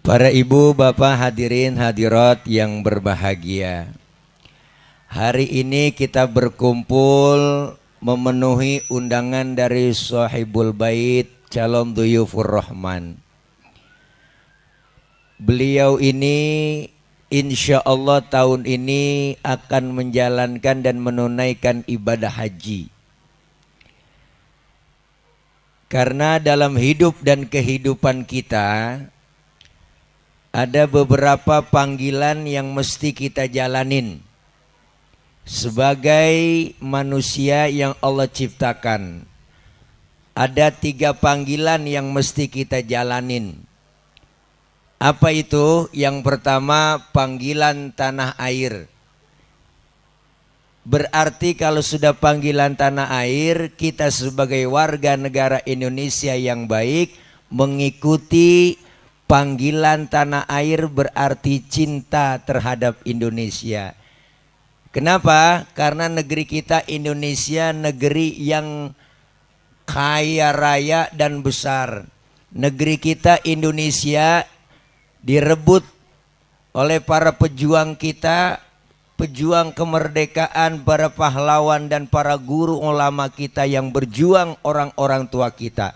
Para ibu, bapak, hadirin hadirat yang berbahagia. Hari ini kita berkumpul memenuhi undangan dari Sahibul Bait, calon Duyufur Rahman. Beliau ini insya Allah tahun ini akan menjalankan dan menunaikan ibadah haji. Karena dalam hidup dan kehidupan kita ada beberapa panggilan yang mesti kita jalanin sebagai manusia yang Allah ciptakan. Ada 3 panggilan yang mesti kita jalanin. Apa itu? Yang pertama, panggilan tanah air. Berarti kalau sudah panggilan tanah air, kita sebagai warga negara Indonesia yang baik mengikuti panggilan tanah air, berarti cinta terhadap Indonesia. Kenapa? Karena negeri kita Indonesia negeri yang kaya raya dan besar. Negeri kita Indonesia direbut oleh para pejuang kita, pejuang kemerdekaan, para pahlawan dan para guru ulama kita yang berjuang, orang-orang tua kita.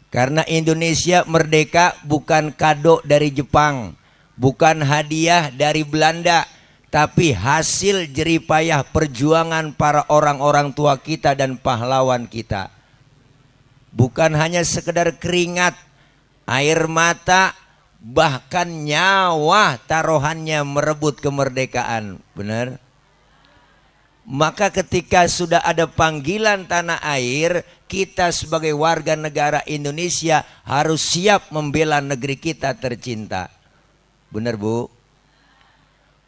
Karena Indonesia merdeka bukan kado dari Jepang, bukan hadiah dari Belanda, tapi hasil jeripayah perjuangan para orang-orang tua kita dan pahlawan kita. Bukan hanya sekedar keringat, air mata, bahkan nyawa taruhannya merebut kemerdekaan. Benar? Maka ketika sudah ada panggilan tanah air, kita sebagai warga negara Indonesia harus siap membela negeri kita tercinta. Benar, Bu?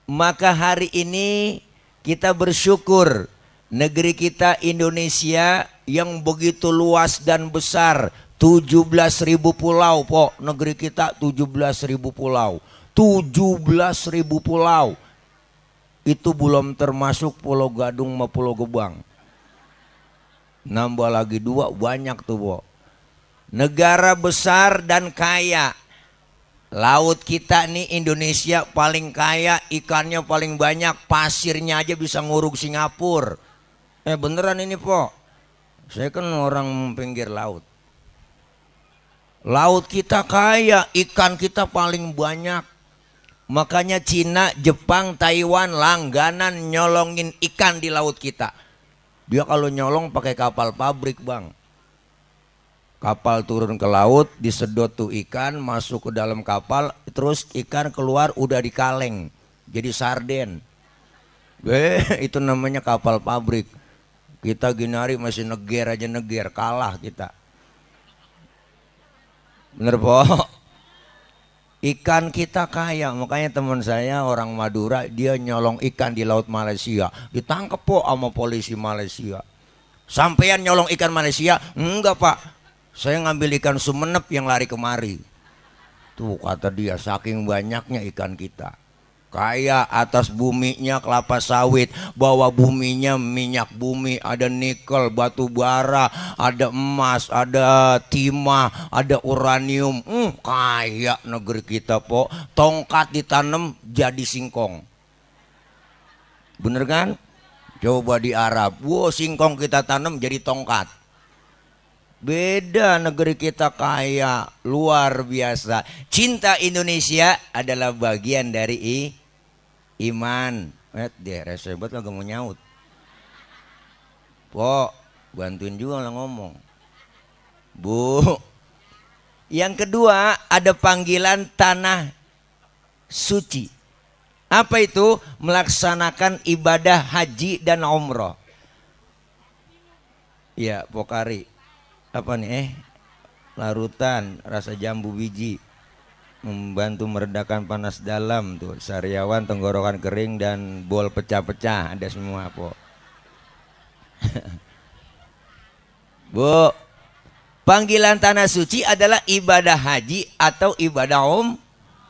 Maka hari ini kita bersyukur negeri kita Indonesia yang begitu luas dan besar, 17.000 pulau, Pok. Negeri kita 17.000 pulau. 17.000 pulau. Itu belum termasuk Pulau Gadung sama Pulau Gebang. Nambah lagi 2, banyak tuh, Pok. Negara besar dan kaya. Laut kita nih Indonesia paling kaya, ikannya paling banyak, pasirnya aja bisa nguruk Singapura. Beneran ini, Pok. Saya kan orang pinggir laut. Laut kita kaya, ikan kita paling banyak. Makanya Cina, Jepang, Taiwan langganan nyolongin ikan di laut kita. Dia kalau nyolong pakai kapal pabrik, Bang. Kapal turun ke laut, disedot tuh ikan, masuk ke dalam kapal, terus ikan keluar udah di kaleng, jadi sarden. Itu namanya kapal pabrik. Kita Ginari masih neger aja, neger, kalah kita. Bener, Pok? Ikan kita kaya, makanya teman saya orang Madura, dia nyolong ikan di laut Malaysia, ditangkap, Pok, sama polisi Malaysia. Sampean nyolong ikan Malaysia? Enggak, Pak, saya ngambil ikan Sumenep yang lari kemari. Tuh kata dia, saking banyaknya ikan kita. Kaya, atas buminya kelapa sawit, bawah buminya minyak bumi, ada nikel, batu bara, ada emas, ada timah, ada uranium. Kaya negeri kita, Pok. Tongkat ditanam jadi singkong. Bener kan? Coba di Arab, singkong kita tanam jadi tongkat. Beda, negeri kita kaya, luar biasa. Cinta Indonesia adalah bagian dari iman. Dia rese banget gak mau nyaut. Pok, bantuin juga lah ngomong. Bu. Yang kedua, ada panggilan tanah suci. Apa itu? Melaksanakan ibadah haji dan umroh. Ya, Pokari. Apa nih? Larutan rasa jambu biji, membantu meredakan panas dalam tuh, sariawan, tenggorokan kering dan bol pecah-pecah, ada semua, Pok. Bu, panggilan tanah suci adalah ibadah haji atau ibadah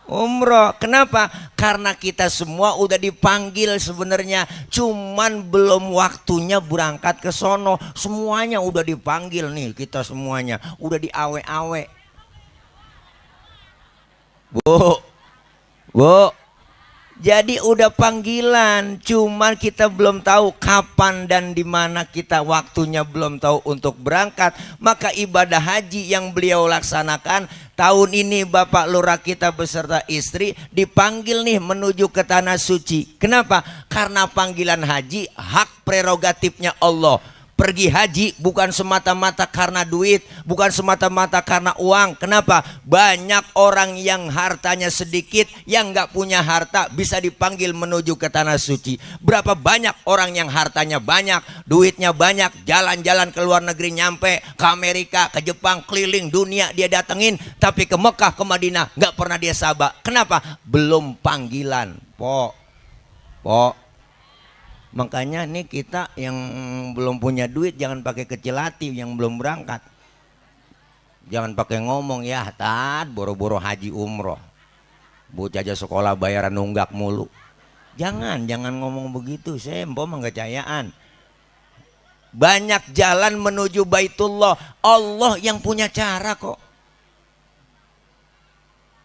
umroh. Kenapa? Karena kita semua udah dipanggil sebenarnya, cuman belum waktunya berangkat ke sono. Semuanya udah dipanggil nih, kita semuanya udah di awe-awe. Bu, bu. Jadi udah panggilan, cuman kita belum tahu kapan dan di mana kita waktunya belum tahu untuk berangkat. Maka ibadah haji yang beliau laksanakan tahun ini Bapak Lurah kita beserta istri dipanggil nih menuju ke tanah suci. Kenapa? Karena panggilan haji hak prerogatifnya Allah. Pergi haji bukan semata-mata karena duit, bukan semata-mata karena uang. Kenapa? Banyak orang yang hartanya sedikit, yang nggak punya harta bisa dipanggil menuju ke tanah suci. Berapa banyak orang yang hartanya banyak, duitnya banyak, jalan-jalan ke luar negeri, nyampe ke Amerika, ke Jepang, keliling dunia dia datengin, tapi ke Mekah, ke Madinah nggak pernah dia sabak. Kenapa? Belum panggilan. Po. Makanya nih kita yang belum punya duit jangan pakai kecil hati yang belum berangkat. Jangan pakai ngomong ya tat boro-boro haji umroh. Bocah aja sekolah bayaran nunggak mulu. Jangan ngomong begitu, saya empom menggacayaan. Banyak jalan menuju Baitullah, Allah yang punya cara kok.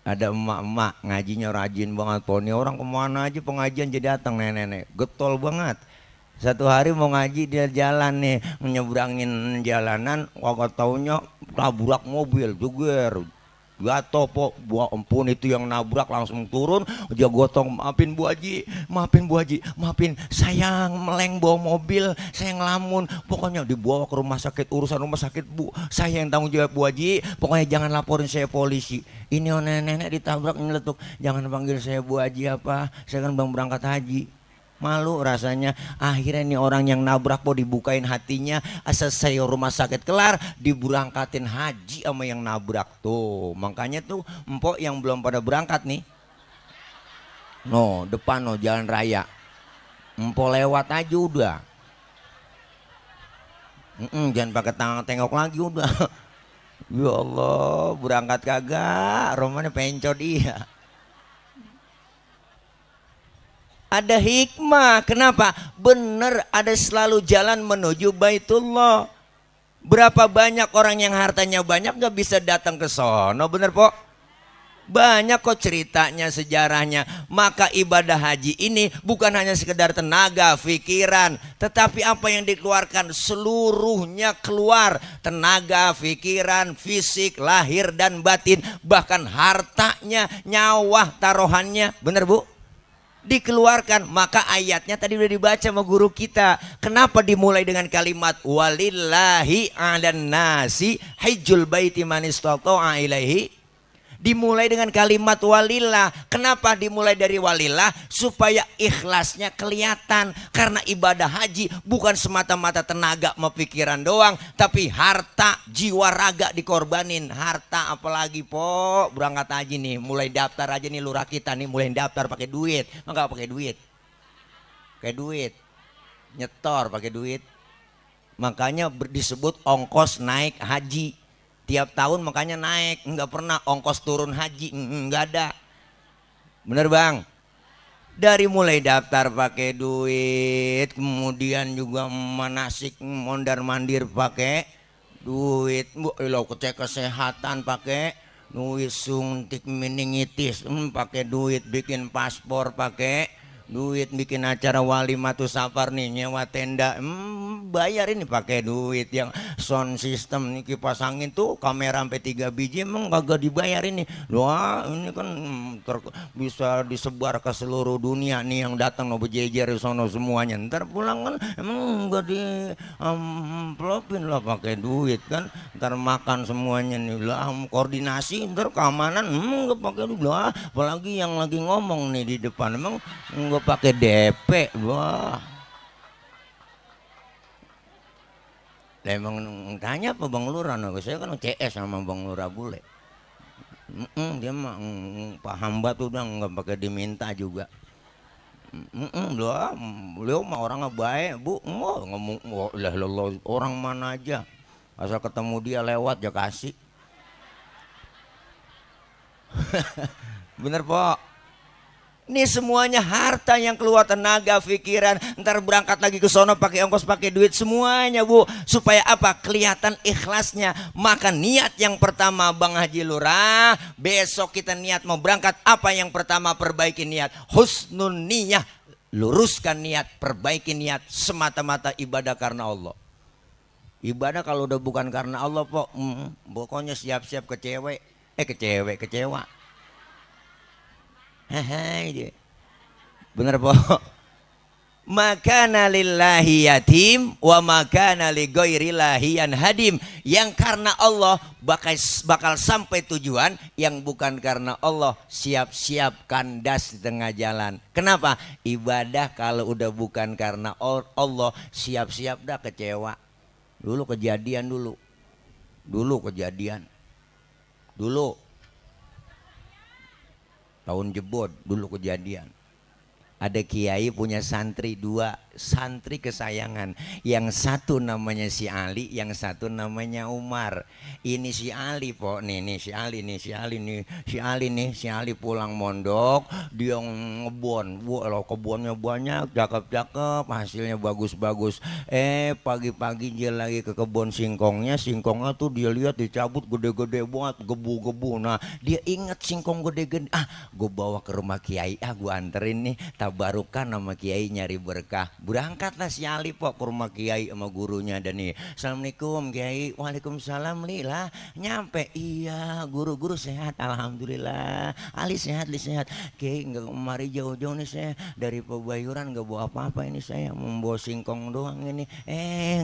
Ada emak-emak ngajinya rajin banget, poni orang kemana aja pengajian jadi datang nenek-nenek, getol banget. Satu hari mau ngaji dia jalan nih menyeberangin jalanan, kagak taunya nabrak mobil jeger, jatuh po, buah ampun itu yang nabrak langsung turun, dia gotong, maafin Bu Haji, maafin sayang meleng bawa mobil, saya ngelamun, pokoknya dibawa ke rumah sakit, urusan rumah sakit Bu, saya yang tanggung jawab Bu Haji, pokoknya jangan laporin saya polisi. Ini nenek-nenek ditabrak nyeletuk, jangan panggil saya Bu Haji apa, saya kan bang berangkat haji. Malu rasanya. Akhirnya nih orang yang nabrak mau dibukain hatinya, asal saya rumah sakit kelar diberangkatin haji sama yang nabrak tuh. Makanya tuh empok yang belum pada berangkat nih, no depan no jalan raya, empok lewat aja udah. Jangan pakai tangan tengok lagi udah. Ya Allah, berangkat kagak, romanya pencot iya. Ada hikmah. Kenapa? Bener, ada selalu jalan menuju Baitullah. Berapa banyak orang yang hartanya banyak gak bisa datang ke sono, bener po? Banyak kok ceritanya, sejarahnya. Maka ibadah haji ini bukan hanya sekedar tenaga, pikiran, tetapi apa yang dikeluarkan seluruhnya keluar. Tenaga, pikiran, fisik, lahir dan batin, bahkan hartanya, nyawa, taruhannya. Bener Bu? Dikeluarkan. Maka ayatnya tadi udah dibaca sama guru kita. Kenapa dimulai dengan kalimat walillahi 'alan nasi hajjul baiti man istata'a ilaihi? Dimulai dengan kalimat walillah. Kenapa dimulai dari walillah? Supaya ikhlasnya kelihatan. Karena ibadah haji bukan semata-mata tenaga sama pikiran doang, tapi harta, jiwa, raga dikorbanin. Harta apalagi po, berangkat haji nih, mulai daftar aja nih lurah kita nih, mulai daftar pakai duit. Enggak pakai duit, pakai duit, nyetor pakai duit. Makanya disebut ongkos naik haji. Tiap tahun makanya naik, nggak pernah ongkos turun haji, nggak ada. Bener bang? Dari mulai daftar pakai duit, kemudian juga manasik mondar mandir pakai duit, lo cek kesehatan pakai duit, suntik meningitis pakai duit, bikin paspor pakai duit, bikin acara walimatu safar nih nyewa tenda bayar ini pakai duit, yang sound system nih kipas angin tuh kamera sampai 3 biji emang kagak dibayar ini. Wah ini kan bisa disebar ke seluruh dunia nih yang datang no bejejer di sono semuanya, ntar pulang kan emang enggak di amplopin lah pakai duit kan, ntar makan semuanya nih lah, koordinasi ntar keamanan enggak pakai duit lah, apalagi yang lagi ngomong nih di depan emang gue pakai DP. Wah, emang tanya apa Bang Lurah? Saya kan CS sama Bang Lurah bule. Dia mah Pak Hamba tuh udah nggak pakai diminta juga. Beliau mah orangnya baik Bu, ngomong orang mana aja asal ketemu dia lewat ya kasih. Bener Pak. Ini semuanya harta yang keluar, tenaga, pikiran, ntar berangkat lagi ke sono pakai ongkos, pakai duit semuanya Bu. Supaya apa? Kelihatan ikhlasnya. Maka niat yang pertama Bang Haji Lurah, besok kita niat mau berangkat, apa yang pertama? Perbaiki niat, husnun niyah, luruskan niat, perbaiki niat, semata-mata ibadah karena Allah. Ibadah kalau udah bukan karena Allah pokoknya siap-siap ke cewek, kecewa. Bener po. Makana lillahi yatim wa makana li ghairillahi hadim. Yang karena Allah bakal sampai tujuan, yang bukan karena Allah siap-siap kandas di tengah jalan. Kenapa? Ibadah kalau udah bukan karena Allah, siap-siap dah kecewa. Dulu kejadian. Tahun jebot dulu kejadian. Ada kiai punya santri dua, santri kesayangan. Yang satu namanya si Ali, yang satu namanya Umar. Ini si Ali si Ali pulang mondok, dia ngebon. Kalau kebunnya banyak, cakep-cakep, hasilnya bagus-bagus. Pagi-pagi dia lagi ke kebun singkongnya tuh dia lihat dicabut gede-gede banget, gebu-gebu. Nah, dia ingat singkong gede-gede. Gue bawa ke rumah kiai, gue anterin nih, tabarukan sama kiai nyari berkah. Berangkatlah si Ali ke rumah kiai sama gurunya. Dan nih, assalamualaikum kiai. Waalaikumsalam. Lah nyampe, iya guru sehat, alhamdulillah. Ali sehat kiai. Nggak kemari jauh-jauh nih, saya dari Pebayuran nggak bawa apa-apa, ini saya membawa singkong doang ini.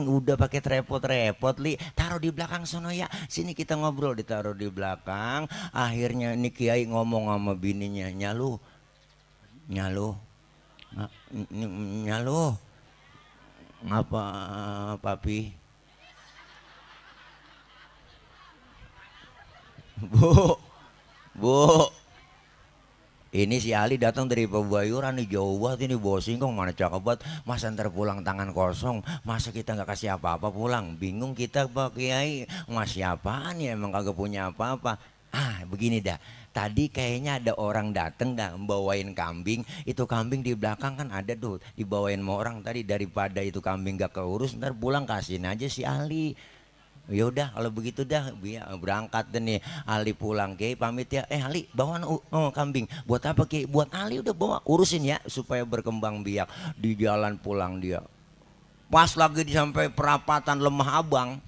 Udah pakai repot li, taruh di belakang sono ya, sini kita ngobrol. Ditaruh di belakang. Akhirnya ini kiai ngomong sama bininya, nyalu ngapa papi? Bu, ini si Ali datang dari Pebayuran nih, jauh banget ini, bawa singkong, mana cakep banget. Masa ntar pulang tangan kosong, masa kita nggak kasih apa-apa pulang? Bingung kita Pak Kiai, ngasih apaan ya, emang kagak punya apa-apa. Begini dah, tadi kayaknya ada orang dateng dah bawain kambing. Itu kambing di belakang kan ada tuh, dibawain sama orang tadi. Daripada itu kambing gak keurus, ntar pulang kasihin aja si Ali. Ya udah kalau begitu dah, berangkat deh nih Ali pulang. Kiai pamit ya. Ali bawa kambing. Buat apa Kiai? Buat Ali, udah bawa, urusin ya supaya berkembang biak. Di jalan pulang dia, pas lagi sampai perapatan Lemah Abang,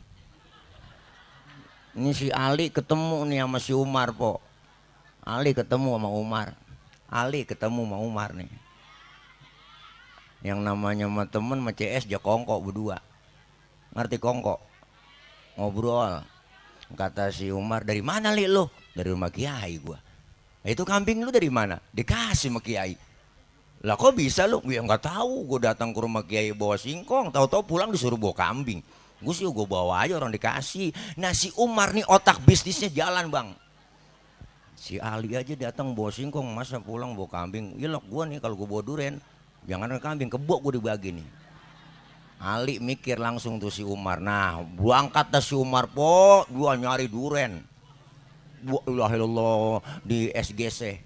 ini si Ali ketemu nih sama si Umar Ali ketemu sama Umar nih. Yang namanya sama temen sama CS kongko berdua. Ngerti kongko? Ngobrol. Kata si Umar, dari mana li lo? Dari rumah kiai gua. Itu kambing lu dari mana? Dikasih sama kiai. Lah kok bisa lu? Ya nggak tahu, gua datang ke rumah kiai bawa singkong, tahu-tahu pulang disuruh bawa kambing. Gue sih gue bawa aja, orang dikasih. Nah si Umar nih otak bisnisnya jalan Bang. Si Ali aja datang bawa singkong, masa pulang bawa kambing? Ya loh gue nih kalau gue bawa duren, jangan kambing, kebok gue dibagi nih. Ali mikir langsung tuh si Umar. Nah berangkat dah si Umar gua nyari duren. Alhamdulillah di SGC.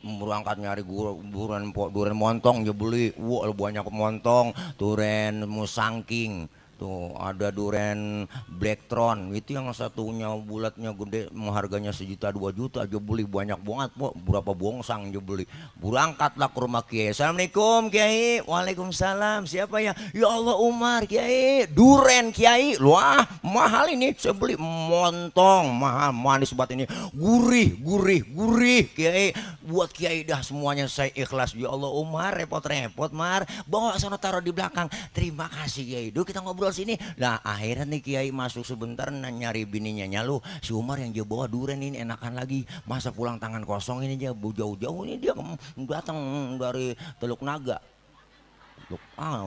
Berangkat nyari duren montong dia beli. Banyak montong, duren musangking. Tuh ada duren Blacktron, itu yang satunya bulatnya gede, harganya 1 juta 2 juta aja beli, banyak banget berapa bongsang aja beli. Berangkatlah ke rumah Kiai. Assalamualaikum Kiai. Waalaikumsalam. Siapa ya? Ya Allah Umar Kiai. Duren Kiai. Wah mahal ini, saya beli montong, mahal, manis banget ini, gurih Kiai. Buat Kiai dah semuanya saya ikhlas. Ya Allah Umar, repot-repot Mar, bawa sana taruh di belakang. Terima kasih Kiai. Duh kita ngobrol sini. Nah akhirnya nih Kiai masuk sebentar, nyari bininya. Nyalu si Umar yang dia bawa duren ini enakan lagi, masa pulang tangan kosong ini, dia jauh-jauh ini dia datang dari Teluk Naga.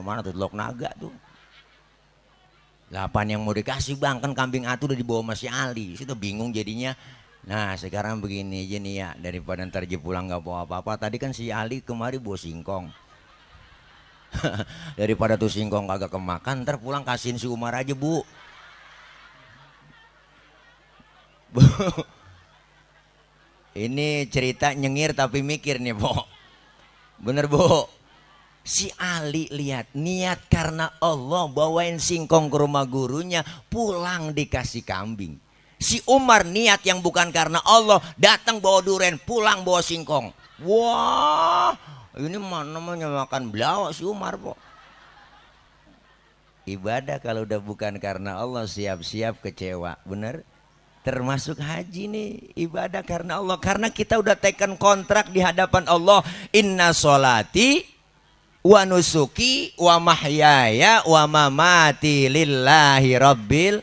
Mana tuh Teluk Naga tuh? 8 yang mau dikasih Bang, kan kambing atu udah dibawa masih Ali. Situ bingung jadinya. Nah sekarang begini aja nih ya, daripada ntar dia pulang gak bawa apa-apa. Tadi kan si Ali kemari bawa singkong. Daripada tuh singkong kagak kemakan, ntar pulang kasihin si Umar aja Bu. Ini cerita nyengir tapi mikir nih, Bu. Bener, Bu. Si Ali lihat niat karena Allah bawain singkong ke rumah gurunya, pulang dikasih kambing. Si Umar niat yang bukan karena Allah, datang bawa duren, pulang bawa singkong. Wah, ini mana namanya makan belawak si Umar, Bu. Ibadah kalau udah bukan karena Allah siap-siap kecewa, bener? Termasuk haji nih, ibadah karena Allah. Karena kita udah tekan kontrak di hadapan Allah. Inna sholati wa nusuki wa mahyaya wa mamati lillahi rabbil.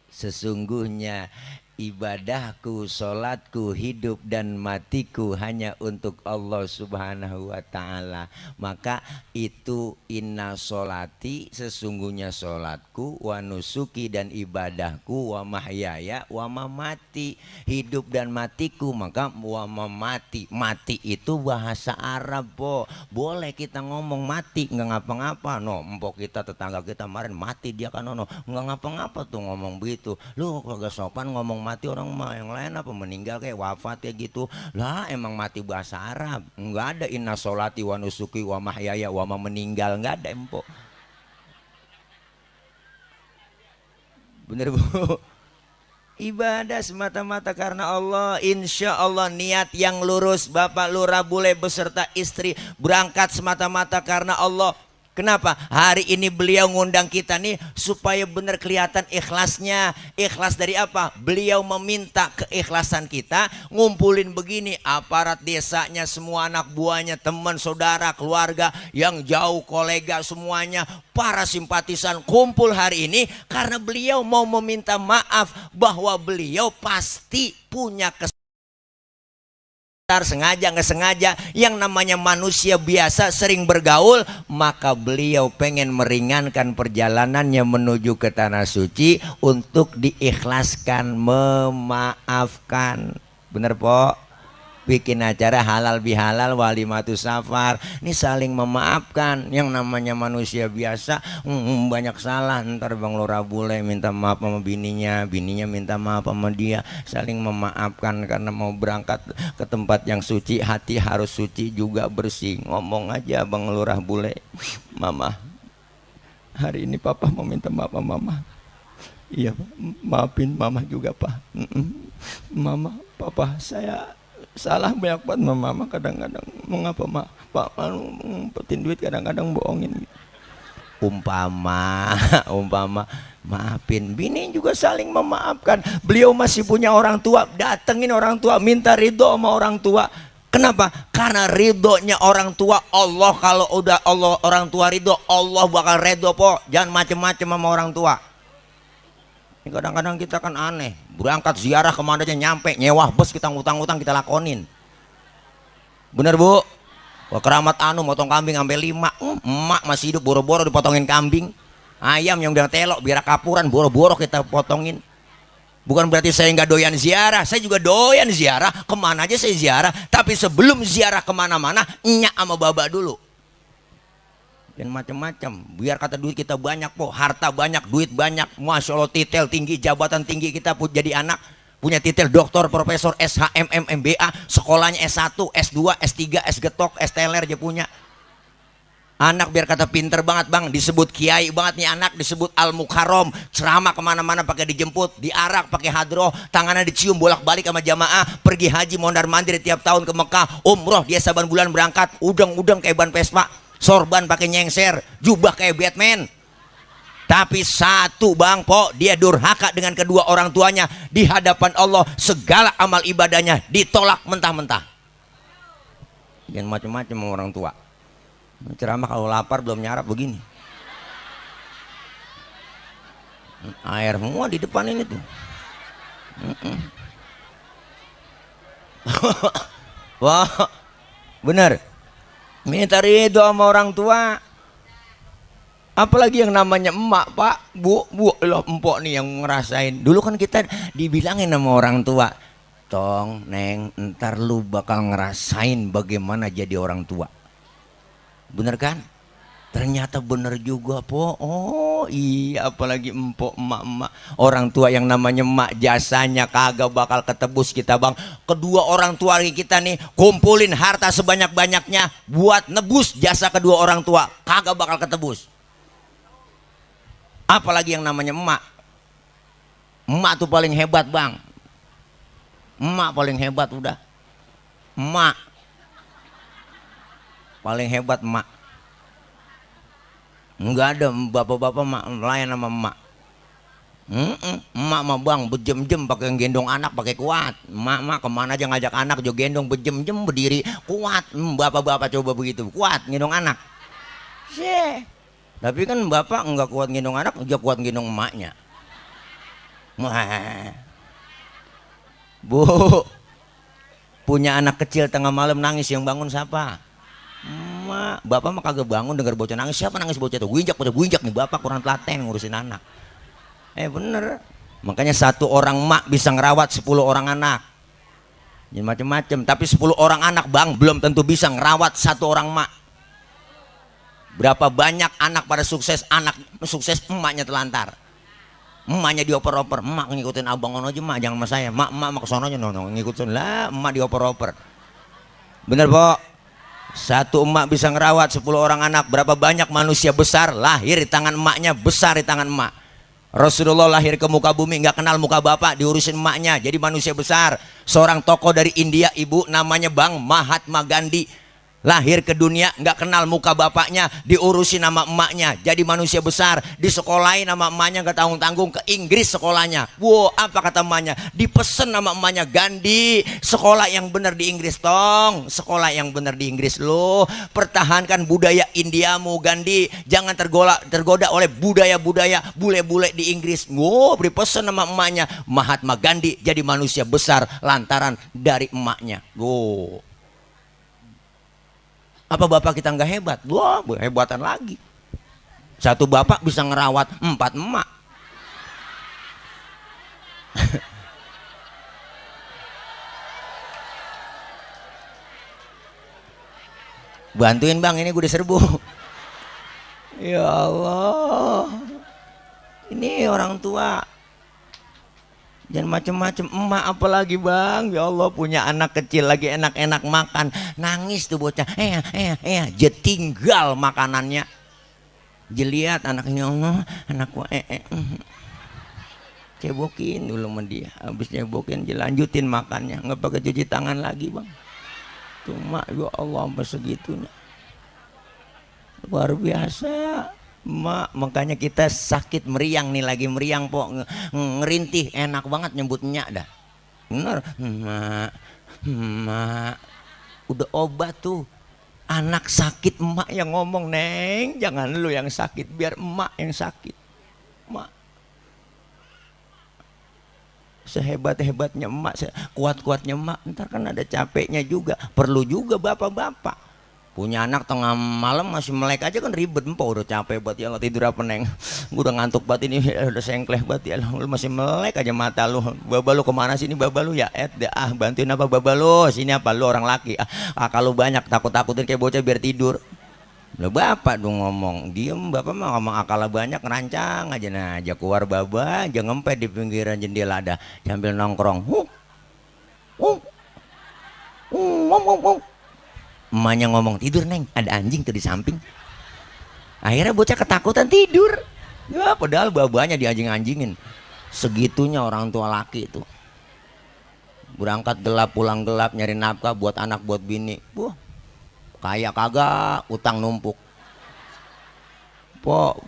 Sesungguhnya ibadahku, sholatku, hidup dan matiku hanya untuk Allah subhanahu wa ta'ala. Maka itu inna sholati, sesungguhnya sholatku, wa nusuki dan ibadahku, wa mahyaya wa mamati, hidup dan matiku. Maka wa mamati, mati itu bahasa Arab, po. Boleh kita ngomong mati nggak ngapa-ngapa. No, empok kita, tetangga kita kemarin mati dia kan, no nggak ngapa-ngapa tuh ngomong begitu. Lu kagak sopan ngomong mati, orang mah yang lain apa meninggal kayak wafat ya gitu lah. Emang mati bahasa Arab, nggak ada inna sholati wa nusuki wa mahyaya wa ma meninggal, nggak ada, empok. Bener, Bu. Ibadah semata-mata karena Allah. Insya Allah niat yang lurus, Bapak Lurah Bule beserta istri berangkat semata-mata karena Allah. Kenapa? Hari ini beliau ngundang kita nih supaya benar kelihatan ikhlasnya. Ikhlas dari apa? Beliau meminta keikhlasan kita. Ngumpulin begini aparat desanya, semua anak buahnya, teman, saudara, keluarga yang jauh, kolega semuanya, para simpatisan kumpul hari ini karena beliau mau meminta maaf bahwa beliau pasti punya kesalahan. Sengaja nggak sengaja, yang namanya manusia biasa sering bergaul, maka beliau pengen meringankan perjalanannya menuju ke tanah suci untuk diikhlaskan, memaafkan. Bener, Po? Bikin acara halal bihalal walimatu safar, ini saling memaafkan. Yang namanya manusia biasa banyak salah, ntar Bang Lurah Bule minta maaf sama bininya, bininya minta maaf sama dia, saling memaafkan. Karena mau berangkat ke tempat yang suci, hati harus suci juga, bersih. Ngomong aja Bang Lurah Bule, Mama, hari ini Papa mau minta maaf sama Mama. Iya, maafin Mama juga, Pak. Mama, Papa, saya salah banyak banget sama Mama kadang-kadang. Mengapa Pak ngumpetin duit kadang-kadang bohongin. Umpama maafin. Bini juga saling memaafkan. Beliau masih punya orang tua, datengin orang tua, minta ridho sama orang tua. Kenapa? Karena ridhonya orang tua Allah. Kalau udah Allah orang tua ridho, Allah bakal ridho, Po. Jangan macem-macem sama orang tua. Kadang-kadang kita kan aneh, berangkat ziarah kemana aja nyampe nyewa bus, kita ngutang-ngutang kita lakonin. Bener, Bu? Wah, keramat anu motong kambing sampai 5, emak masih hidup boro-boro dipotongin kambing. Ayam yang udah telok biar kapuran boro-boro kita potongin. Bukan berarti saya nggak doyan ziarah, saya juga doyan ziarah, kemana aja saya ziarah. Tapi sebelum ziarah kemana-mana, nyak sama baba dulu. Dan macam-macam, biar kata duit kita banyak, Po, harta banyak, duit banyak, Masya Allah, titel tinggi, jabatan tinggi kita pun jadi anak, punya titel doktor, profesor, SHMM, MBA, sekolahnya S1, S2, S3, S getok, S teler dia punya. Anak biar kata pinter banget, Bang, disebut kiai banget nih anak, disebut al-mukarrom, ceramah kemana-mana pakai dijemput, diarak pakai hadroh, tangannya dicium bolak-balik sama jamaah, pergi haji mondar mandir tiap tahun ke Mekah, umroh dia saban bulan berangkat, udang-udang kayak ban Vespa, sorban pakai nyengser, jubah kayak Batman. Tapi satu, Bang, Po, dia durhaka dengan kedua orang tuanya. Di hadapan Allah segala amal ibadahnya ditolak mentah-mentah. Jangan macam-macam sama orang tua. Ceramah kalau lapar belum nyarap begini. Air semua di depan ini tuh. Wah, bener. Minta ridho sama orang tua. Apalagi yang namanya emak, Pak, Bu, loh, empok nih yang ngerasain. Dulu kan kita dibilangin sama orang tua, Tong, Neng, ntar lu bakal ngerasain bagaimana jadi orang tua. Bener kan? Ternyata bener juga po. Oh iya, apalagi empok emak-emak. Orang tua yang namanya emak, jasanya kagak bakal ketebus kita bang. Kedua orang tua kita nih kumpulin harta sebanyak-banyaknya buat nebus jasa kedua orang tua, kagak bakal ketebus. Apalagi yang namanya emak. Emak tuh paling hebat bang. Emak paling hebat udah. Emak paling hebat emak. Enggak ada bapak-bapak melayan sama emak. Emak mah bang bejem-jem pakai gendong anak pakai kuat. Emak kemana aja ngajak anak juga gendong bejem-jem berdiri kuat. Bapak-bapak coba begitu kuat gendong anak. Sih. Tapi kan bapak enggak kuat gendong anak, juga kuat gendong emaknya. Bu, punya anak kecil tengah malam nangis, yang bangun siapa? Emak. Bapak mah kagak bangun dengar bocah nangis. Siapa nangis bocah tuh? Gue injak nih, bapak kurang telaten ngurusin anak. Bener. Makanya satu orang emak bisa ngerawat 10 orang anak. Jadi macem-macem. Tapi 10 orang anak bang belum tentu bisa ngerawat satu orang emak. Berapa banyak anak pada sukses, anak sukses emaknya telantar. Emaknya dioper-oper. Emak ngikutin abang ono aja, emak jangan sama saya. Emak kesono aja nono ngikutin lah, emak dioper-oper. Bener po? Satu emak bisa ngerawat 10 orang anak. Berapa banyak manusia besar lahir di tangan emaknya, besar di tangan emak. Rasulullah lahir ke muka bumi nggak kenal muka bapak, diurusin emaknya jadi manusia besar. Seorang tokoh dari India, ibu namanya Bang Mahatma Gandhi, lahir ke dunia nggak kenal muka bapaknya, diurusin nama emaknya jadi manusia besar. Disekolahin nama emaknya nggak tanggung-tanggung ke Inggris sekolahnya. Wow, apa kata emaknya? Dipesen nama emaknya, Gandhi sekolah yang benar di Inggris tong, sekolah yang benar di Inggris lo. Pertahankan budaya Indiamu Gandhi, jangan tergoda oleh budaya-budaya bule-bule di Inggris. Wow, dipesen nama emaknya, Mahatma Gandhi jadi manusia besar lantaran dari emaknya. Wow. Apa bapak kita nggak hebat? Wah, hebatan lagi. Satu bapak bisa ngerawat 4 emak. Bantuin bang, ini gue diserbu. Ya Allah, ini orang tua jangan macem-macem. Emak apalagi bang, ya Allah, punya anak kecil lagi enak-enak makan, nangis tuh bocah, jetinggal makanannya. Jeliat anaknya, Allah anakku cebokin dulu sama dia, habis cebokin dilanjutin makannya, nggak pakai cuci tangan lagi bang. Tuh mak, ya Allah sampai segitunya, luar biasa. Mak, makanya kita sakit meriang nih, lagi meriang po, ngerintih, enak banget nyebutnya dah. Bener, mak, udah obat tuh. Anak sakit emak yang ngomong, neng jangan lu yang sakit, biar emak yang sakit. Mak, sehebat-hebatnya emak, kuat-kuatnya emak, ntar kan ada capeknya juga. Perlu juga bapak-bapak punya anak tengah malam masih melek aja kan ribet. Empok udah capek banget ya, tidur apa neng, gue udah ngantuk banget ini, udah sengkleh banget ya, lu masih melek aja mata lu. Baba lu kemana sini baba lu ya? Bantuin apa baba lu? Sini apa lu orang laki? Kalau banyak takut-takutin kayak bocah biar tidur. Lah bapak dong ngomong, diem. Bapak mah ngomong akal banyak, ngerancang aja. Nah aja keluar baba aja ngempet di pinggiran jendela ada sambil nongkrong. Emaknya ngomong, tidur neng, ada anjing tuh di samping. Akhirnya bocah ketakutan tidur. Ya padahal babanya dianjing-anjingin. Segitunya orang tua laki itu. Berangkat gelap pulang gelap nyari nafkah buat anak buat bini. Wah, kaya kagak, utang numpuk.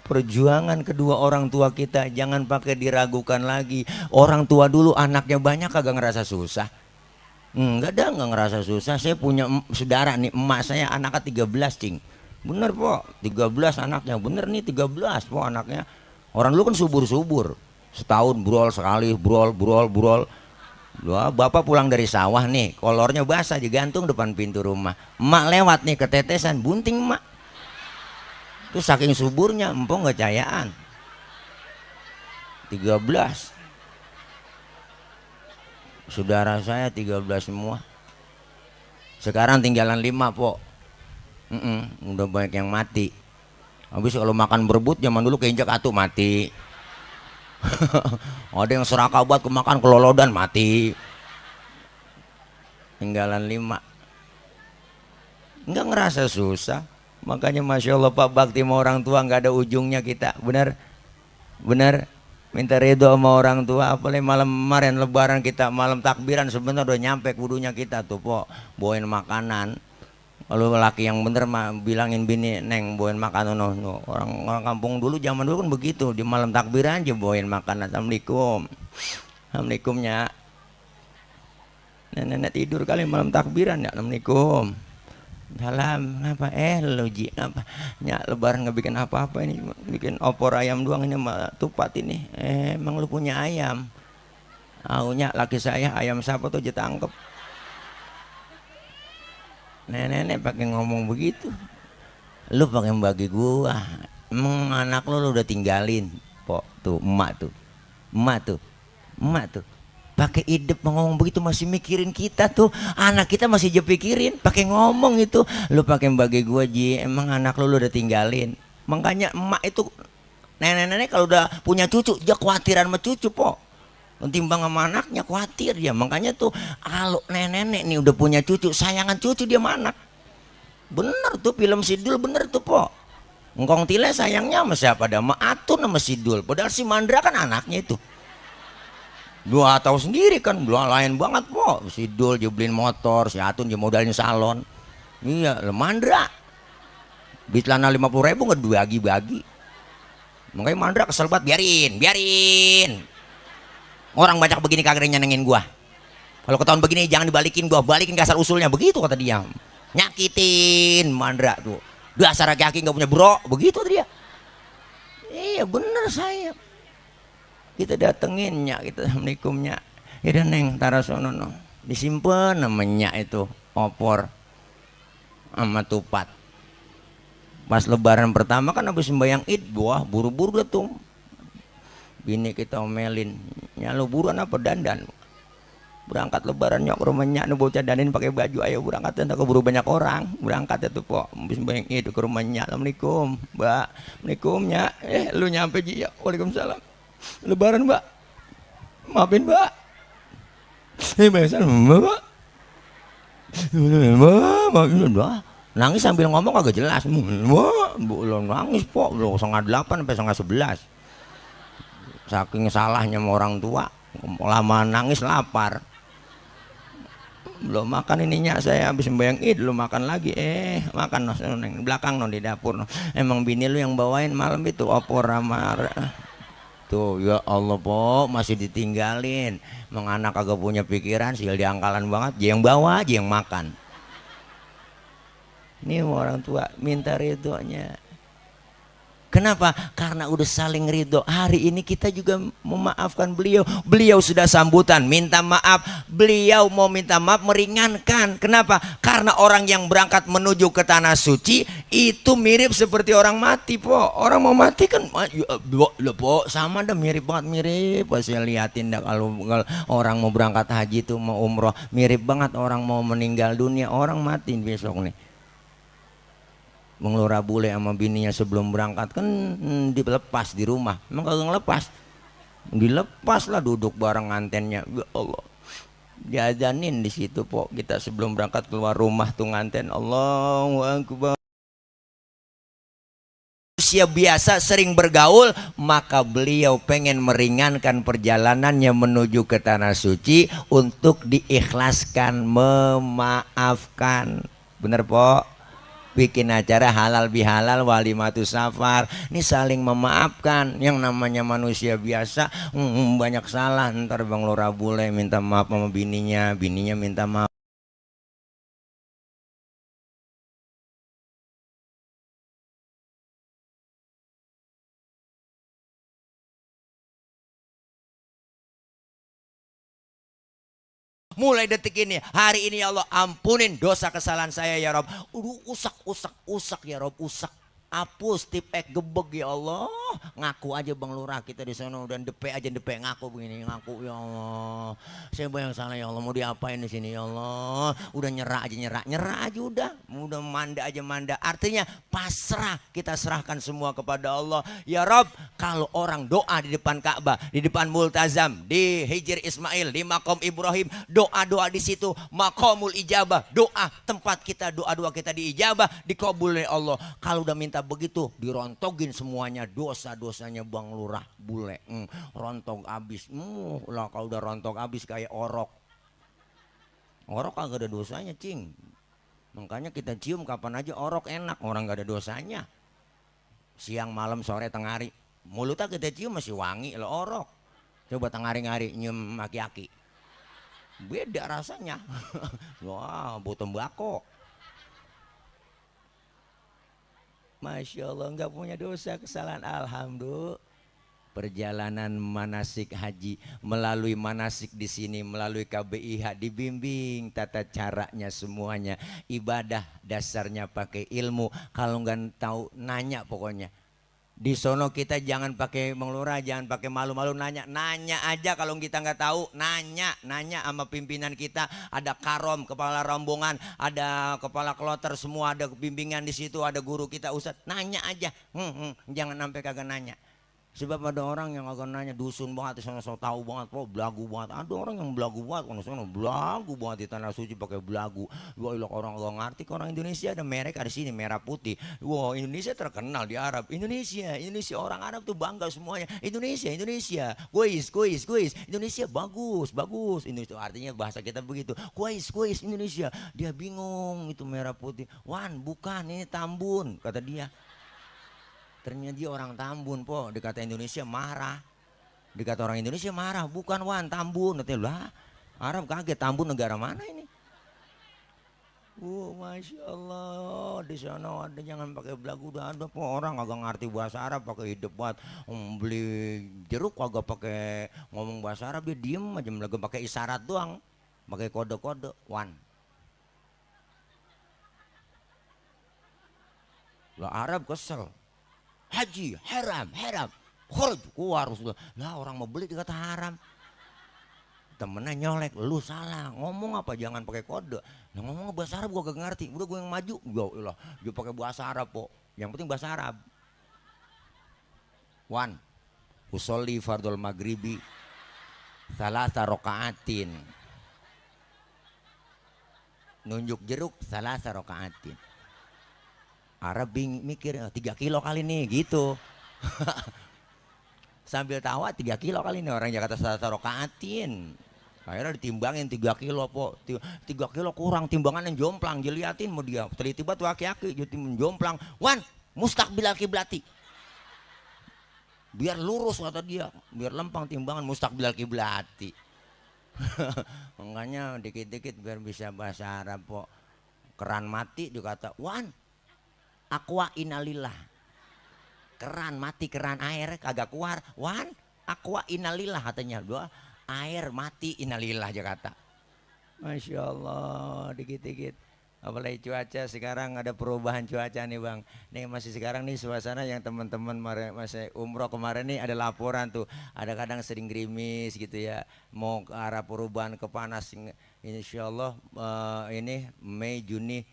Perjuangan kedua orang tua kita jangan pakai diragukan lagi. Orang tua dulu anaknya banyak kagak ngerasa susah. Enggak dah, enggak ngerasa susah. Saya punya saudara nih, emak saya anaknya 13 cing. Bener po, 13 anaknya. Bener nih 13 po anaknya. Orang dulu kan subur-subur, setahun brol sekali, brol. Wah, bapak pulang dari sawah nih, kolornya basah digantung depan pintu rumah. Emak lewat nih ketetesan, bunting emak. Tuh saking suburnya, empong nggak cayaan. 13 saudara saya 13 semua. Sekarang tinggalan 5 po. Udah banyak yang mati. Habis kalau makan berebut zaman dulu keinjak atuh mati. Ada yang serakah buat kemakan kelolodan mati. Tinggalan 5. Nggak ngerasa susah. Makanya Masya Allah Pak, bakti sama orang tua nggak ada ujungnya kita. Benar, benar. Minta ridho sama orang tua. Apalagi malam kemarin lebaran kita, malam takbiran sebenarnya udah nyampe kudunya kita tuh po, bawain makanan. Kalau laki yang bener mah bilangin bini, neng bawain makanan. No. Orang kampung dulu zaman dulu kan begitu, di malam takbiran aja bawain makanan. Assalamualaikum, assalamualaikumnya. Nenek tidur kali malam takbiran ya. Assalamualaikum. Salam, ngapa? Lo Ji, ngapa? Nyak lebaran nggak bikin apa-apa ini, bikin opor ayam doang ini sama tupat ini. Emang lu punya ayam? Aunya laki saya ayam siapa tuh ditangkep. Nenek pakai ngomong begitu. Lu pakai bagi gua. Emang anak lu udah tinggalin, po tuh emak tuh, emak tuh, emak tuh. Pakai hidup ngomong begitu masih mikirin kita tuh, anak kita masih aja pikirin pakai ngomong itu. Lu pakai bagi gua Ji, emang anak lu udah tinggalin. Makanya emak itu, nenek-nenek kalau udah punya cucu dia khawatiran sama cucu po, ketimbang sama anaknya khawatir dia. Makanya tuh kalau nenek-nenek nih udah punya cucu, sayangan cucu dia sama anak. Bener tuh film Sidul, bener tuh po. Engkong Tile sayangnya sama siapa dah, sama Atun sama Sidul, padahal si Mandra kan anaknya itu. Dua tahu sendiri kan, dua lain banget po. Si Dul dia beliin motor, si Atun dia modalin salon. Iya, Mandra beli celana 50.000 nggak bagi-bagi. Makanya Mandra kesel banget, biarin. Orang banyak begini kagak nyenengin gua. Kalau ketahuan begini jangan dibalikin gua, balikin ke asal usulnya, begitu kata dia. Nyakitin Mandra tuh. Dasar laki-laki nggak punya bro, begitu dia. Iya bener saya. Kita datengin Nyak, kita assalamualaikum Nyak. Ya dan neng taruh sono no, disimpan namanya itu opor sama tupat. Pas lebaran pertama kan habis sembahyang id, buah buru-buru tuh bini kita omelin, nyalo buruan apa dandan, berangkat lebaran Nyok ke rumah Nyak nu bocah danin pakai baju, ayo berangkat entah keburu banyak orang, berangkat itu po habis sembahyang id ke rumah Nyak. Assalamualaikum Mbak, assalamualaikum Nyak. Lu nyampe Ji ya, waalaikumsalam. Lebaran Mbak, maafin Mbak. Bangsal Mbak, maafin Mbak. Nangis sambil ngomong agak jelas. Mbak, belum nangis po, belum 9:30 sampai 10:11. Saking salahnya sama orang tua, lama nangis lapar. Belum makan ininya saya habis sembahyang id, belum makan lagi. Makan no, belakang no di dapur no. Emang bini lu yang bawain malam itu opor sama tuh. Ya Allah po, masih ditinggalin. Emang anak kagak punya pikiran, sil diangkalan banget. Dia yang bawa, dia yang makan. Ini orang tua minta ridhonya. Kenapa? Karena udah saling ridho. Hari ini kita juga memaafkan beliau. Beliau sudah sambutan, minta maaf. Beliau mau minta maaf meringankan. Kenapa? Karena orang yang berangkat menuju ke tanah suci itu mirip seperti orang mati po. Orang mau mati kan, po sama dah, mirip banget, mirip. Pas saya liatin dah kalau orang mau berangkat haji tuh mau umroh, mirip banget orang mau meninggal dunia, orang mati besok nih. Mengelora bule sama bininya sebelum berangkat kan dilepas di rumah, emang kagak ngelepas, dilepas lah duduk bareng ngantennya. Ya Allah, diajanin di situ po kita sebelum berangkat keluar rumah tuh nganten. Allahu Akbar. Usia biasa sering bergaul, maka beliau pengen meringankan perjalanannya menuju ke tanah suci untuk diikhlaskan, memaafkan. Bener po? Bikin acara halal bihalal walimatu safar, ini saling memaafkan. Yang namanya manusia biasa banyak salah, ntar Bang Lora bule minta maaf sama bininya, bininya minta maaf. Mulai detik ini, hari ini ya Allah ampunin dosa kesalahan saya ya Rob. Usak ya Rob, usak. hapus tipek gebeg ya Allah. Ngaku aja Bang Lurah kita di sana dan depek aja depek ngaku begini ngaku ya Allah. Saya banyak salah ya Allah mau diapain di sini ya Allah. Udah nyerah aja udah manda aja manda. Artinya pasrah kita serahkan semua kepada Allah. Ya Rob, kalau orang doa di depan Ka'bah, di depan Multazam, di Hijr Ismail, di Makom Ibrahim, doa-doa di situ Makomul Ijabah, doa tempat kita doa-doa kita diijabah, dikabul oleh Allah. Kalau udah minta begitu dirontogin semuanya dosa-dosanya Bang Lurah bule. Rontok abis. Lah kalau udah rontok abis kayak orok. Orok kagak ada dosanya, cing. Makanya kita cium kapan aja orok enak, orang gak ada dosanya. Siang, malam, sore, tengah hari. Mulutnya kita cium masih wangi lo orok. Coba tengah hari nyium aki-aki. Beda rasanya. Wah, bau tembakau. Masya Allah nggak punya dosa kesalahan. Alhamdulillah. Perjalanan manasik haji melalui manasik di sini melalui KBIH dibimbing tata caranya semuanya. Ibadah dasarnya pakai ilmu. Kalau nggak tahu nanya pokoknya. Di sono kita jangan pakai mengelurah, jangan pakai malu-malu nanya aja kalau kita nggak tahu nanya sama pimpinan kita. Ada karom kepala rombongan, ada kepala kloter semua ada bimbingan di situ, ada guru kita ustadz nanya aja, jangan sampai kagak nanya. Sebab ada orang yang agak nanya dusun banget di sana, so tahu banget, po belagu banget. Ada orang yang belagu banget, kalau sana belagu banget di tanah suci pakai belagu. Wah, orang agak ngerti, orang Indonesia ada merek ada sini merah putih. Wah, Indonesia terkenal di Arab. Indonesia orang Arab tuh bangga semuanya. Indonesia, kuis. Indonesia bagus. Indonesia artinya bahasa kita begitu. Kuis Indonesia. Dia bingung itu merah putih. Wan, bukan ini Tambun kata dia. Ternyata dia orang Tambun, po. Dikata Indonesia marah. Dikata orang Indonesia marah, bukan Wan, Tambun. Katanya lah, Arab kaget, Tambun negara mana ini? Masya Allah, di sana ada jangan pakai belagu, udah ada po orang agak ngerti bahasa Arab pakai hidup buat beli jeruk agak pakai ngomong bahasa Arab dia diem aja belagu pakai isyarat doang, pakai kode-kode. Wan. Lah Arab kesel. Haji haram khuruj keluar lah orang mau beli dikata haram. Temennya nyolek, lu salah ngomong apa jangan pakai kode. Nah ngomong bahasa Arab gua gak ngerti, udah gue yang maju lah dia pakai bahasa Arab po, yang penting bahasa Arab. Wan usolli fardul maghribi salasa rokaatin, nunjuk jeruk salasa rokaatin. Arab mikir 3 kilo kali nih gitu. Sambil tawa 3 kilo kali nih orang Jakarta salasa rokaatin. Akhirnya ditimbangin 3 kilo po. 3 kilo kurang timbangan yang jomplang diliatin mau dia. Tiba-tiba tuh aki-aki jadi menjomplang. Wan mustaqbil kiblati. Biar lurus kata dia. Biar lempang timbangan mustaqbil kiblati. Makanya dikit-dikit biar bisa bahasa Arab po. Keran mati dikata Wan aqua inalillah. Keran mati, keran air kagak keluar. Wan aqua inalillah katanya. Dua air mati inalillah aja kata. Masya Allah dikit-dikit. Apalagi cuaca sekarang ada perubahan cuaca nih bang. Nih masih sekarang nih suasana yang teman-teman masih umroh kemarin nih ada laporan tuh. Ada kadang sering gerimis gitu ya. Mau ke arah perubahan ke panas. Insya Allah ini Mei Juni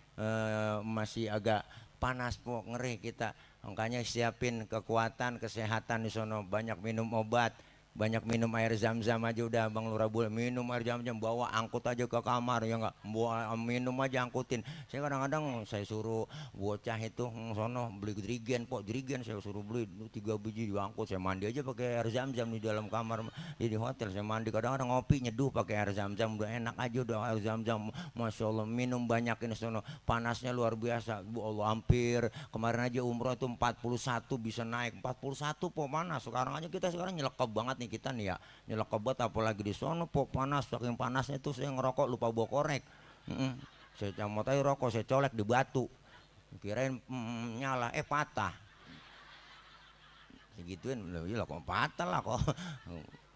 masih agak panas po ngeri kita. Makanya siapin kekuatan kesehatan di sono, banyak minum obat, banyak minum air zam-zam aja udah Bang Lurah boleh minum air zam-zam, bawa angkut aja ke kamar ya enggak, bawa minum aja angkutin. Saya kadang-kadang saya suruh bocah itu sono beli jerigen po, jerigen saya suruh beli 3 biji diangkut, saya mandi aja pakai air zam-zam di dalam kamar di hotel saya mandi, kadang-kadang ngopi nyeduh pakai air zam-zam udah enak aja udah air zam-zam. Masya Allah minum banyak ini sono, panasnya luar biasa Bu Allah. Hampir kemarin aja umroh itu 41 bisa naik 41 po panas. Sekarang aja kita sekarang nyelekap banget nih kita nih ya, nyelekap banget apalagi di sono po panas, saking panasnya itu saya ngerokok lupa bawa korek. Saya camot aja rokok saya colek di batu kirain nyala patah segituin lah kok patah lah kok.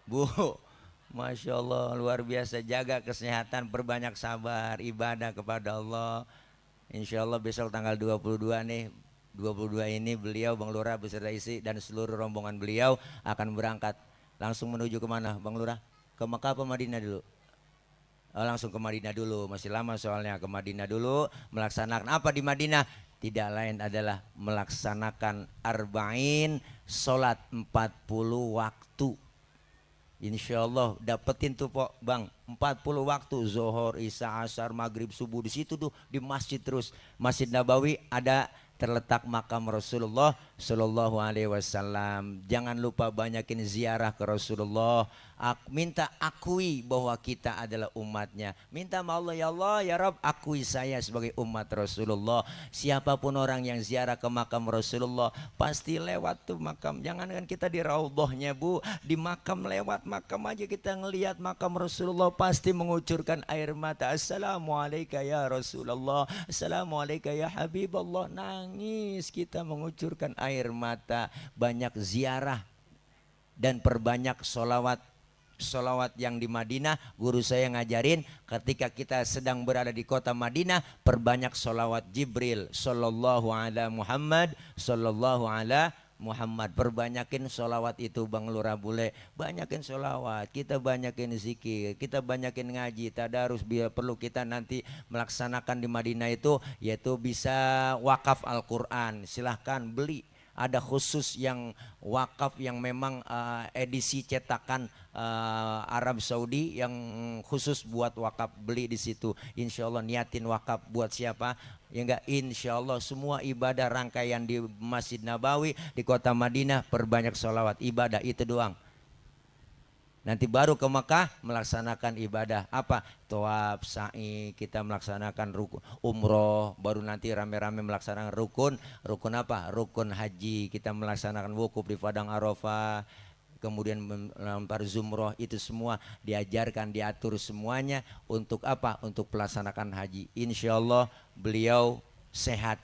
Bu Masya Allah luar biasa, jaga kesehatan, perbanyak sabar, ibadah kepada Allah. Insya Allah besok tanggal 22 nih 22 ini beliau Bang Lurah beserta istri dan seluruh rombongan beliau akan berangkat langsung menuju kemana Bang Lurah? Ke Mekah apa Madinah dulu? Oh, langsung ke Madinah dulu, masih lama soalnya. Ke Madinah dulu melaksanakan apa di Madinah? Tidak lain adalah melaksanakan arba'in, sholat 40 waktu. Insya Allah dapetin tuh Pok Bang 40 waktu, Zohor, Isya, Asar, Maghrib, Subuh. Di situ tuh di masjid terus. Masjid Nabawi ada terletak makam Rasulullah Shallallahu Alaihi Wasallam. Jangan lupa banyakin ziarah ke Rasulullah. Minta akui bahwa kita adalah umatnya. Minta sama Allah, ya Allah ya Rabb, akui saya sebagai umat Rasulullah. Siapapun orang yang ziarah ke makam Rasulullah pasti lewat tuh makam. Jangankan kita di raudhahnya Bu, di makam, lewat makam aja kita ngelihat makam Rasulullah pasti mengucurkan air mata. Assalamualaikum ya Rasulullah, Assalamualaikum ya Habibullah. Nangis kita mengucurkan air mata. Banyak ziarah dan perbanyak solawat. Solawat yang di Madinah, guru saya ngajarin ketika kita sedang berada di kota Madinah, perbanyak solawat Jibril sallallahu ala Muhammad sallallahu ala Muhammad. Perbanyakin solawat itu Bang Lurah Bule. Banyakin solawat, kita banyakin zikir, kita banyakin ngaji, tadarus. Biar perlu kita nanti melaksanakan di Madinah itu, yaitu bisa wakaf Al-Quran. Silahkan beli. Ada khusus yang wakaf yang memang edisi cetakan Arab Saudi yang khusus buat wakaf, beli di situ. Insya Allah niatin wakaf buat siapa? Ya enggak, insya Allah semua ibadah rangkaian di Masjid Nabawi di kota Madinah, perbanyak sholawat, ibadah itu doang. Nanti baru ke Mekah melaksanakan ibadah apa? Tawaf, sa'i, kita melaksanakan rukun umroh, baru nanti rame-rame melaksanakan rukun apa? Rukun haji. Kita melaksanakan wukuf di padang Arafah, kemudian melempar zumroh. Itu semua diajarkan, diatur semuanya untuk apa? Untuk melaksanakan haji. Insya Allah beliau sehat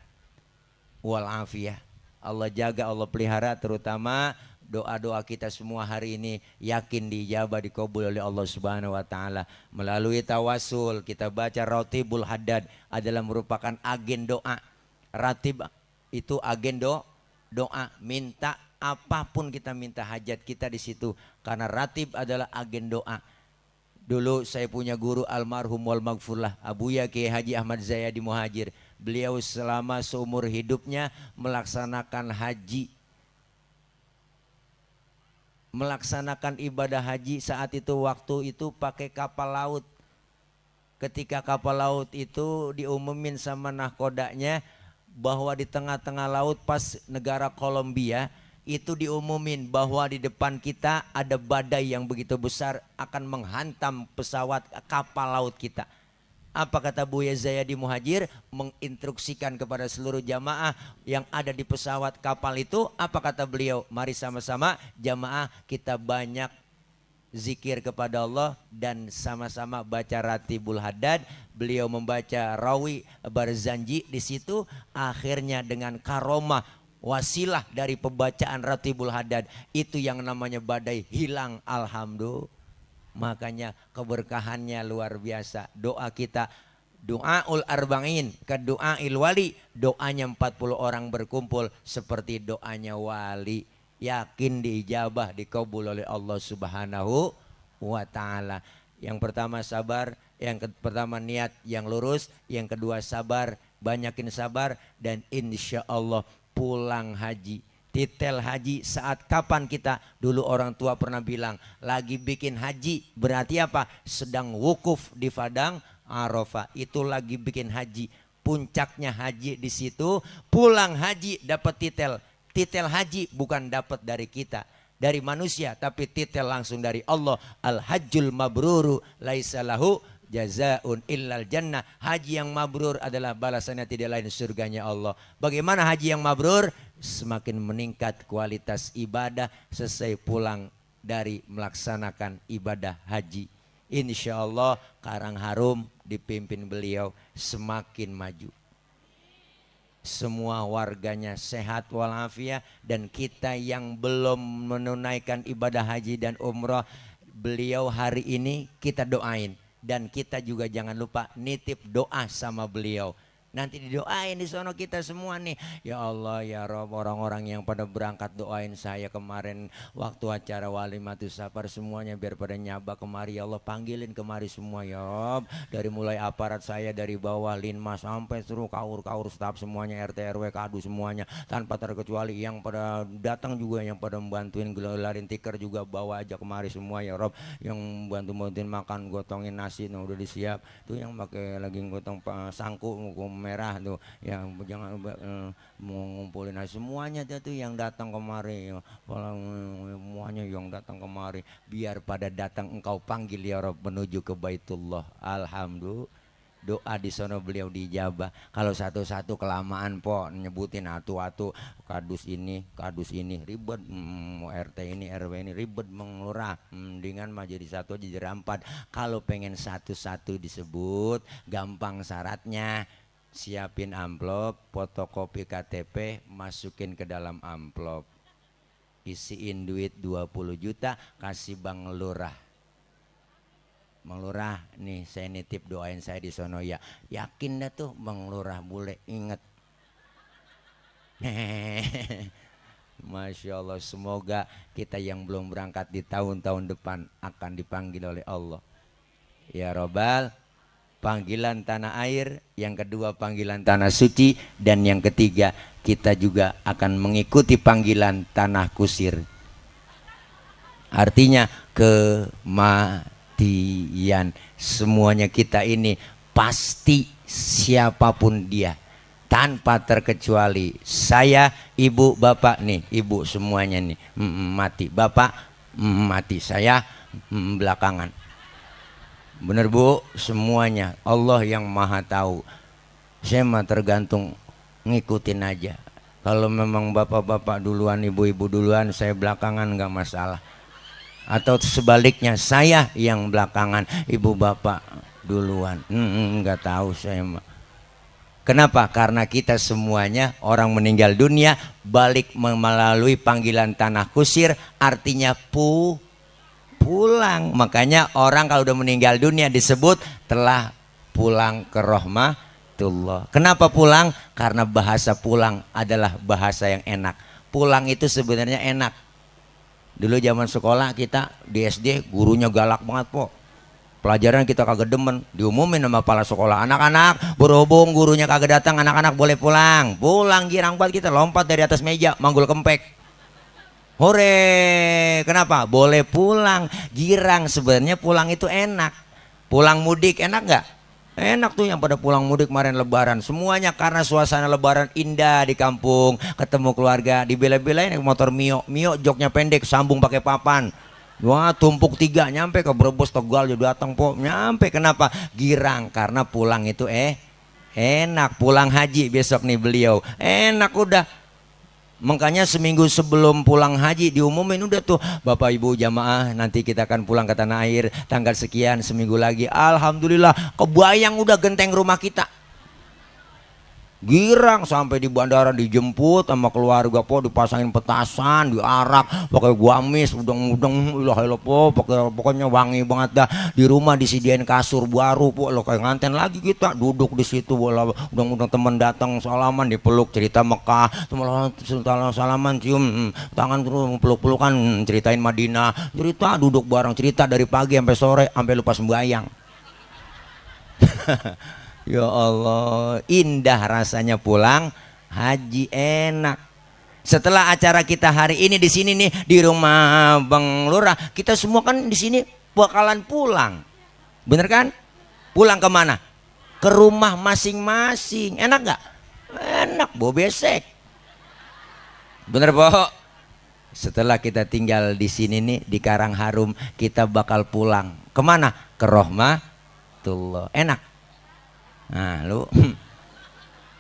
walafiat. Allah jaga, Allah pelihara, terutama doa-doa kita semua hari ini yakin dijabah, dikabul oleh Allah Subhanahu wa taala. Melalui tawasul kita baca Ratibul Haddad adalah merupakan agen doa. Ratib itu agen doa, minta apapun kita minta hajat kita di situ karena ratib adalah agen doa. Dulu saya punya guru almarhum wal maghfurlah Abuya Kiai Haji Ahmad Zayadi Muhajir. Beliau selama seumur hidupnya melaksanakan haji, melaksanakan ibadah haji. Saat itu waktu itu pakai kapal laut. Ketika kapal laut itu diumumin sama nahkodanya bahwa di tengah-tengah laut pas negara Kolombia itu diumumin bahwa di depan kita ada badai yang begitu besar akan menghantam pesawat kapal laut kita. Apa kata Buya Zayadi Muhajir? Menginstruksikan kepada seluruh jamaah yang ada di pesawat kapal itu. Apa kata beliau? Mari sama-sama jamaah kita banyak zikir kepada Allah dan sama-sama baca Ratibul Haddad. Beliau membaca Rawi Barzanji di situ. Akhirnya dengan karomah wasilah dari pembacaan Ratibul Haddad itu yang namanya badai hilang, alhamdulillah. Makanya keberkahannya luar biasa. Doa kita doaul arba'in ke doail wali, doanya 40 orang berkumpul seperti doanya wali. Yakin diijabah, dikabul oleh Allah Subhanahu wa taala. Yang pertama sabar, yang pertama niat yang lurus, yang kedua sabar, banyakin sabar, dan insya Allah pulang haji. Titel haji saat kapan kita? Dulu orang tua pernah bilang lagi bikin haji, berarti apa? Sedang wukuf di padang Arafah. Itu lagi bikin haji. Puncaknya haji di situ. Pulang haji dapat titel. Titel haji bukan dapat dari kita, dari manusia, tapi titel langsung dari Allah. Al-hajjul mabruru laisa lahu jazaun illal jannah. Haji yang mabrur adalah balasannya tidak lain surganya Allah. Bagaimana haji yang mabrur? Semakin meningkat kualitas ibadah selesai pulang dari melaksanakan ibadah haji. Insya Allah Karang Harum dipimpin beliau semakin maju. Semua warganya sehat walafiat, dan kita yang belum menunaikan ibadah haji dan umrah, beliau hari ini kita doain. Dan kita juga jangan lupa nitip doa sama beliau. Nanti didoain di sono kita semua nih. Ya Allah ya Rob, orang-orang yang pada berangkat doain saya kemarin waktu acara Walimatus Safar semuanya biar pada nyaba kemari ya Allah, panggilin kemari semua ya Rob. Dari mulai aparat saya dari bawah linmas sampai seluruh kaur staf semuanya, RT RW kadu semuanya tanpa terkecuali, yang pada datang juga yang pada membantuin gelarin tikar juga bawa aja kemari semua ya Rob. Yang bantu-bantuin makan gotongin nasi udah disiap tuh, yang pakai lagi gotong sangku merah tuh yang jangan mau ngumpulin semuanya tuh yang datang kemari, semuanya yang datang kemari biar pada datang engkau panggil ya Rob menuju ke Baitullah. Alhamdulillah doa di sono beliau dijabah. Kalau satu-satu kelamaan po nyebutin atu-atu kadus ini ribet, RT ini RW ini ribet, mengelurah dengan mah jadi satu aja jadi 4. Kalau pengen satu-satu disebut gampang syaratnya, siapin amplop, fotokopi KTP, masukin ke dalam amplop, isiin duit 20 juta, kasih Bang Lurah. Bang Lurah nih saya nitip doain saya di sono ya. Yakin dah tuh Bang Lurah boleh inget. Masya Allah, semoga kita yang belum berangkat di tahun-tahun depan akan dipanggil oleh Allah ya Robbal. Panggilan tanah air, yang kedua panggilan tanah suci, dan yang ketiga kita juga akan mengikuti panggilan tanah kusir. Artinya kematian. Semuanya kita ini pasti siapapun dia tanpa terkecuali. Saya, ibu, bapak nih, ibu semuanya nih mati, bapak mati, saya belakangan. Bener Bu, semuanya Allah yang maha tahu. Saya mah tergantung ngikutin aja. Kalau memang bapak-bapak duluan, ibu-ibu duluan, saya belakangan nggak masalah. Atau sebaliknya saya yang belakangan, ibu bapak duluan, nggak tahu saya mah. Kenapa? Karena kita semuanya orang meninggal dunia balik melalui panggilan tanah kusir, artinya pulang. Makanya orang kalau udah meninggal dunia disebut telah pulang ke rahmatullah. Kenapa pulang? Karena bahasa pulang adalah bahasa yang enak. Pulang itu sebenarnya enak. Dulu zaman sekolah kita di SD gurunya galak banget po. Pelajaran kita kagak demen, diumumin sama kepala sekolah, anak-anak berhubung gurunya kagak datang, anak-anak boleh pulang. Pulang girang banget kita, lompat dari atas meja manggul kempek. Hore, kenapa? Boleh pulang, girang. Sebenarnya pulang itu enak. Pulang mudik enak nggak? Enak tuh yang pada pulang mudik kemarin lebaran. Semuanya karena suasana lebaran indah di kampung, ketemu keluarga, dibela-belain motor Mio. Mio joknya pendek, sambung pakai papan. Wah, tumpuk 3 nyampe ke Brebes, Tegal juga datang po. Nyampe, kenapa? Girang, karena pulang itu enak. Pulang haji besok nih beliau. Enak udah. Makanya seminggu sebelum pulang haji diumumin udah tuh, Bapak Ibu jamaah nanti kita akan pulang ke tanah air tanggal sekian, seminggu lagi. Alhamdulillah kebayang udah genteng rumah kita. Girang sampai di bandara dijemput sama keluarga po, dipasangin petasan, diarak, pakai guamis, udang-udang, po, pokoknya wangi banget dah. Di rumah disediain kasur baru po, lo kayak nganten lagi kita duduk di situ, udang-udang teman datang salaman, dipeluk, cerita Mekah, salaman, cium tangan terus, peluk-pelukan, ceritain Madinah, cerita duduk bareng, cerita dari pagi sampai sore sampai lupa sembahyang. Ya Allah, indah rasanya pulang haji, enak. Setelah acara kita hari ini di sini nih di rumah Bang Lurah, kita semua kan di sini bakalan pulang, bener kan? Pulang kemana? Ke rumah masing-masing. Enak nggak? Enak, bau besek. Bener po? Setelah kita tinggal di sini nih di Karang Harum, kita bakal pulang kemana? Ke rahmatullah. Enak. Nah lu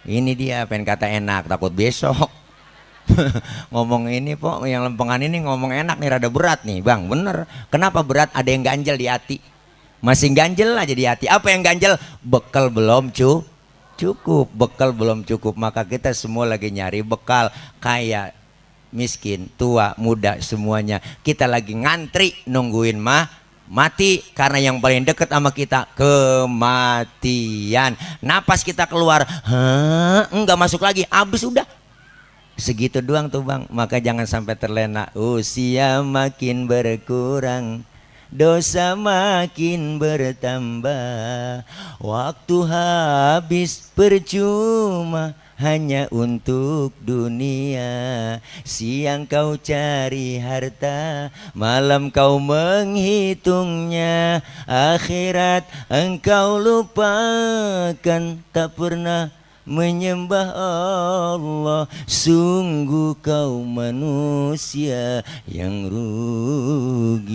ini dia pengen kata enak, takut besok ngomong ini po, yang lempengan ini ngomong enak nih rada berat nih Bang. Bener, kenapa berat? Ada yang ganjel di hati, masih ganjel aja di hati. Apa yang ganjel? Bekal belum cukup, bekal belum cukup. Maka kita semua lagi nyari bekal, kaya miskin tua muda semuanya kita lagi ngantri nungguin mati karena yang paling dekat sama kita kematian. Napas kita keluar, enggak masuk lagi, habis udah. Segitu doang tuh bang. Maka jangan sampai terlena. Usia makin berkurang, dosa makin bertambah, waktu habis percuma hanya untuk dunia. Siang kau cari harta, malam kau menghitungnya. Akhirat engkau lupakan, tak pernah menyembah Allah. Sungguh kau manusia yang rugi.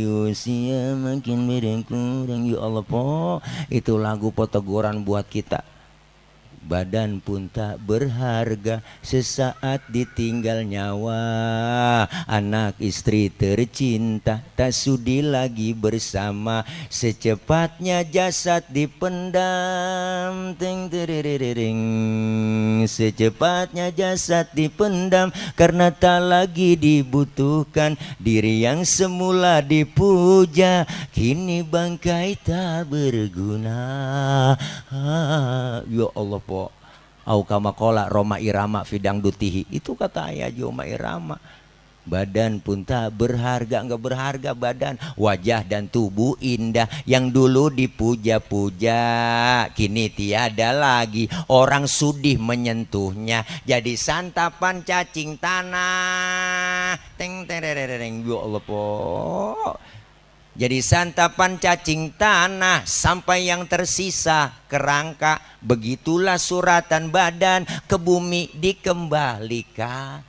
Usia makin berkurang. Ya Allah po, itu lagu potogoran buat kita. Badan pun tak berharga, sesaat ditinggal nyawa. Anak istri tercinta tak sudi lagi bersama. Secepatnya jasad dipendam, ting teriring. Secepatnya jasad dipendam karena tak lagi dibutuhkan. Diri yang semula dipuja kini bangkai tak berguna. Ya Allah po, au kama kola Roma Irama fidang dutihi, itu kata ayah Roma Irama. Badan pun tak berharga, enggak berharga badan. Wajah dan tubuh indah yang dulu dipuja-puja kini tiada lagi orang sudih menyentuhnya. Jadi santapan cacing tanah. Teng terereng. Ya Allah po, jadi santapan cacing tanah sampai yang tersisa kerangka. Begitulah suratan badan ke bumi dikembalikan.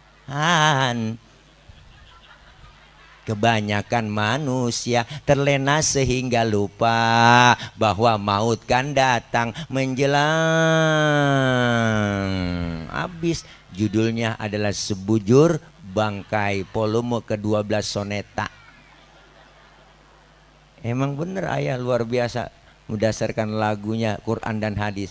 Kebanyakan manusia terlena sehingga lupa bahwa maut kan datang menjelang. Habis judulnya adalah Sebujur Bangkai, volume ke-12 soneta. Emang bener ayah luar biasa berdasarkan lagunya Quran dan hadis.